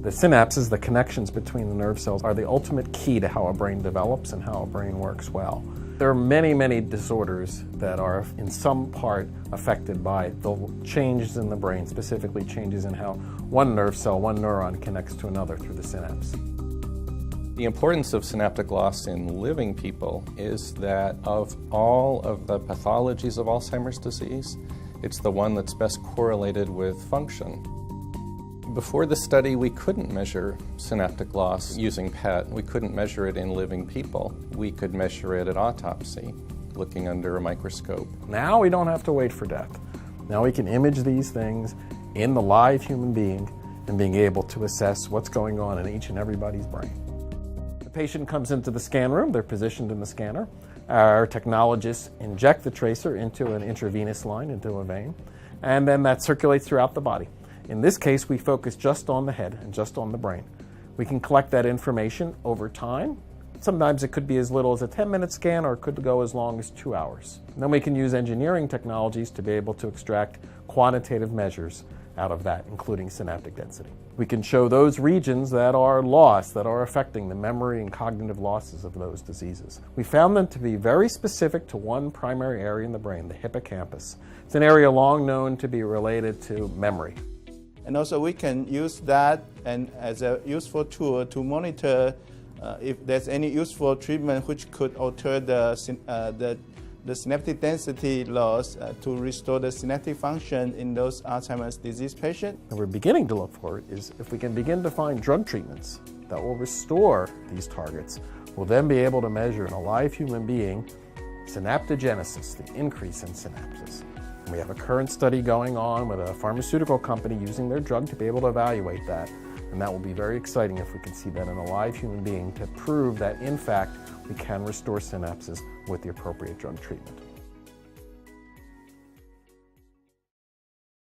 The synapses, the connections between the nerve cells, are the ultimate key to how a brain develops and how a brain works well. There are many, many disorders that are in some part affected by the changes in the brain, specifically changes in how one nerve cell, one neuron connects to another through the synapse. The importance of synaptic loss in living people is that of all of the pathologies of Alzheimer's disease, it's the one that's best correlated with function. Before the study, we couldn't measure synaptic loss using PET. We couldn't measure it in living people. We could measure it at autopsy, looking under a microscope. Now we don't have to wait for death. Now we can image these things in the live human being and being able to assess what's going on in each and everybody's brain. The patient comes into the scan room, they're positioned in the scanner. Our technologists inject the tracer into an intravenous line, into a vein, and then that circulates throughout the body. In this case, we focus just on the head and just on the brain. We can collect that information over time. Sometimes it could be as little as a 10-minute scan, or it could go as long as 2 hours. And then we can use engineering technologies to be able to extract quantitative measures out of that, including synaptic density. We can show those regions that are lost, that are affecting the memory and cognitive losses of those diseases. We found them to be very specific to one primary area in the brain, the hippocampus. It's an area long known to be related to memory. And also we can use that and as a useful tool to monitor if there's any useful treatment which could alter the synaptic density loss to restore the synaptic function in those Alzheimer's disease patients. And we're beginning to look for is if we can begin to find drug treatments that will restore these targets, we'll then be able to measure in a live human being synaptogenesis, the increase in synapses. We have a current study going on with a pharmaceutical company using their drug to be able to evaluate that. And that will be very exciting if we can see that in a live human being to prove that, in fact, we can restore synapses with the appropriate drug treatment.